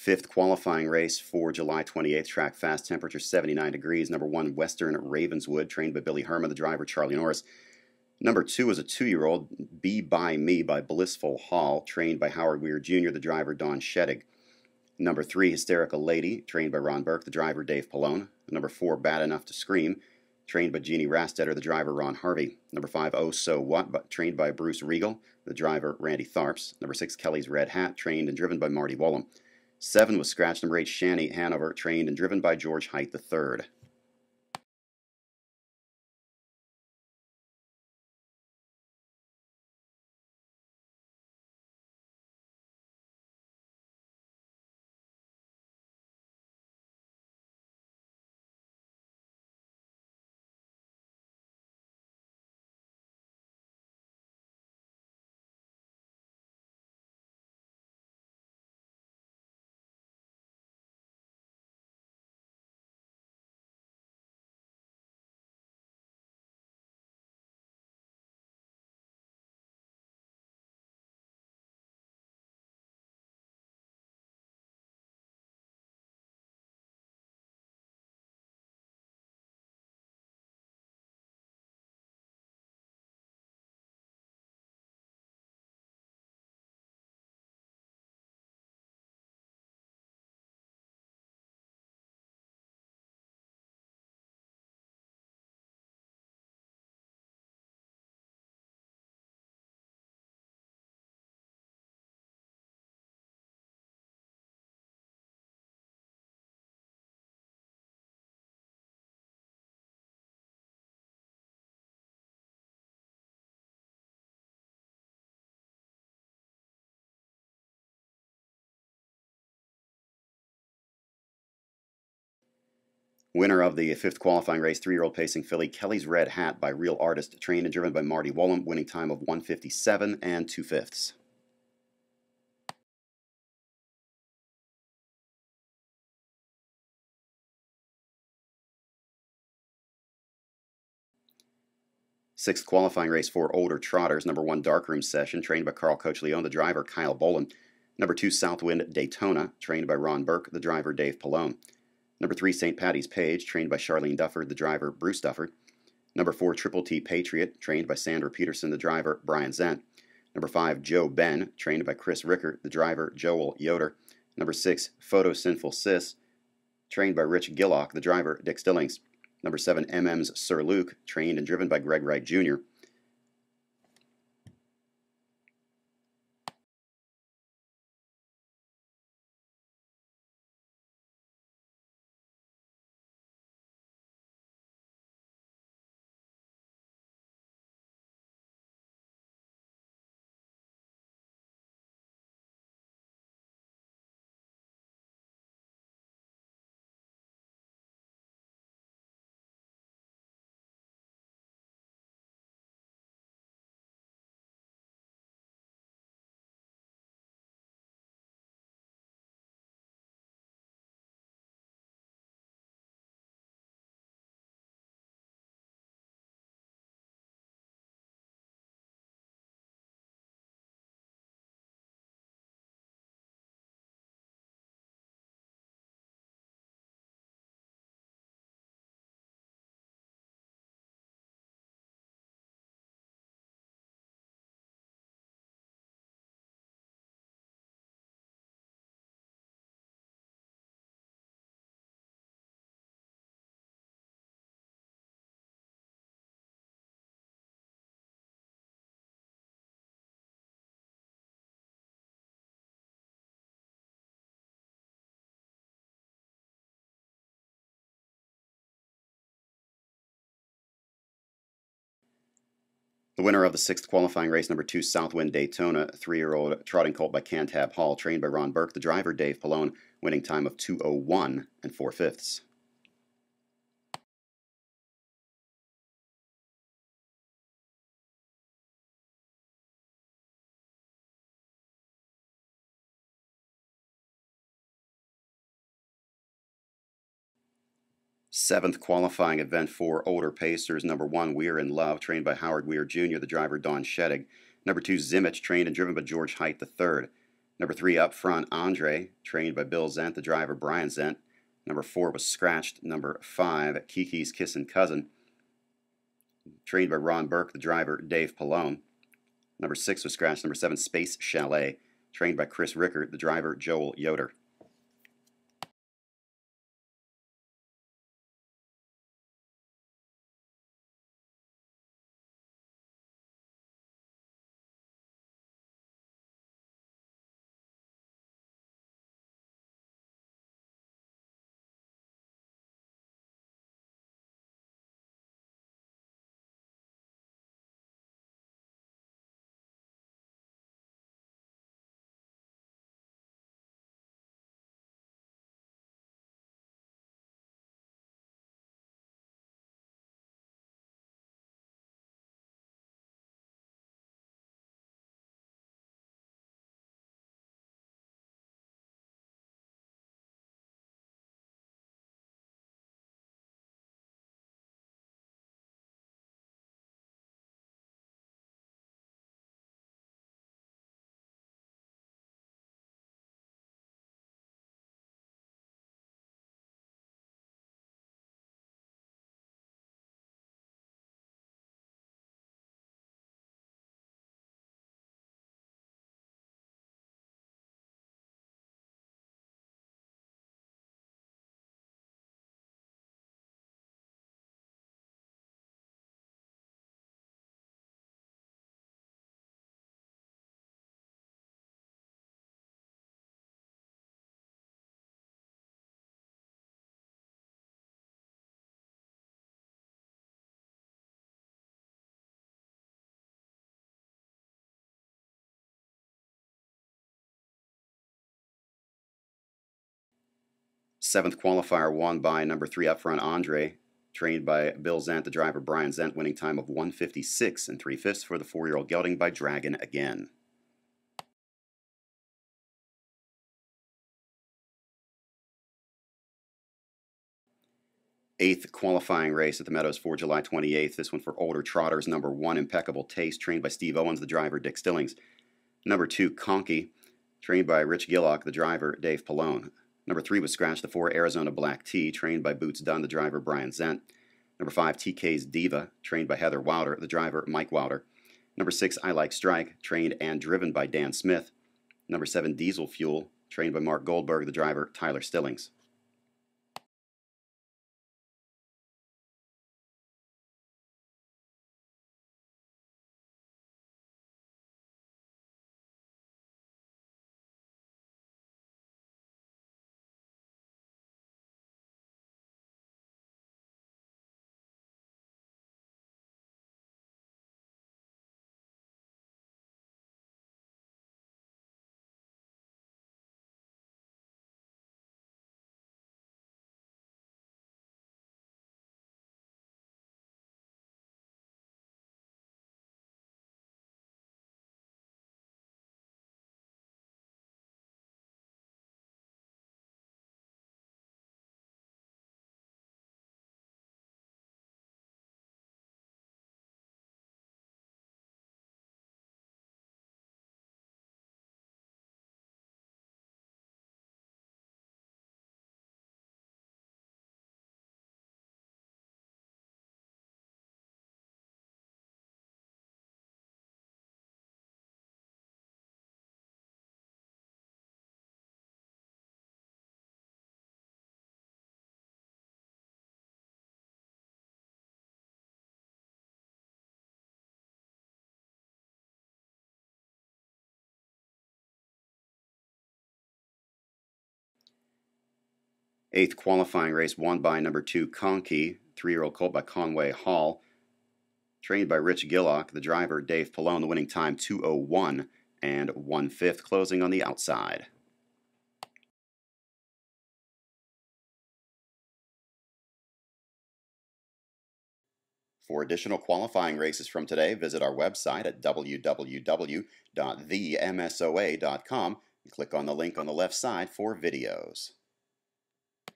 Fifth qualifying race for July 28th, track fast, temperature 79 degrees. Number 1, Western Ravenswood, trained by Billy Herman, the driver Charlie Norris. Number 2 is a 2-year-old, Be By Me by Blissful Hall, trained by Howard Weir Jr., the driver Don Sheddig. Number 3, Hysterical Lady, trained by Ron Burke, the driver Dave Pallone. Number 4, Bad Enough to Scream, trained by Jeannie Rastetter, the driver Ron Harvey. Number 5, Oh So What, trained by Bruce Regal, the driver Randy Tharps. Number 6, Kelly's Red Hat, trained and driven by Marty Wollum. 7 was scratch number 8, Shanny Hanover, trained and driven by George Height III. Winner of the fifth qualifying race, 3-year-old pacing filly Kelly's Red Hat by Real Artist, trained and driven by Marty Wollum, winning time of 1:57 2/5. Sixth qualifying race for older trotters, number 1, Darkroom Session, trained by Carl Coach-Leone, the driver Kyle Boland. Number 2, Southwind Daytona, trained by Ron Burke, the driver Dave Pallone. Number 3, St. Patty's Page, trained by Charlene Dufford, the driver Bruce Dufford. Number 4, Triple T Patriot, trained by Sandra Peterson, the driver Brian Zent. Number 5, Joe Ben, trained by Chris Rickert, the driver Joel Yoder. Number 6, Photo Sinful Sis, trained by Rich Gillock, the driver Dick Stillings. Number 7, MM's Sir Luke, trained and driven by Greg Wright Jr. The winner of the sixth qualifying race, number 2, Southwind Daytona, 3-year-old trotting colt by Cantab Hall, trained by Ron Burke, the driver Dave Pallone, winning time of 2:01 4/5. Seventh qualifying event for older pacers, number 1, We're in Love, trained by Howard Weir Jr., the driver Don Sheddig. Number 2, Zimmich, trained and driven by George Height III. Number 3 up front, Andre, trained by Bill Zent, the driver Brian Zent. Number 4 was scratched. Number 5, Kiki's Kissin' Cousin, trained by Ron Burke, the driver Dave Pallone. Number 6 was scratched. Number 7, Space Chalet, trained by Chris Rickert, the driver Joel Yoder. Seventh qualifier won by number 3 up front, Andre, trained by Bill Zent, the driver Brian Zent, winning time of 1:56 3/5 for the 4-year-old gelding by Dragon again. Eighth qualifying race at the Meadows for July 28th. This one for older trotters. Number 1, Impeccable Taste, trained by Steve Owens, the driver Dick Stillings. Number 2, Conky, trained by Rich Gillock, the driver Dave Pallone. Number 3 was scratched. The 4, Arizona Black Tea, trained by Boots Dunn, the driver Brian Zent. Number 5, TK's Diva, trained by Heather Wilder, the driver Mike Wilder. Number 6, I Like Strike, trained and driven by Dan Smith. Number 7, Diesel Fuel, trained by Mark Goldberg, the driver Tyler Stillings. Eighth qualifying race won by number 2, Conky, 3-year-old colt by Conway Hall, trained by Rich Gillock, the driver Dave Pallone, the winning time 2:01 1/5, closing on the outside. For additional qualifying races from today, visit our website at www.themsoa.com and click on the link on the left side for videos.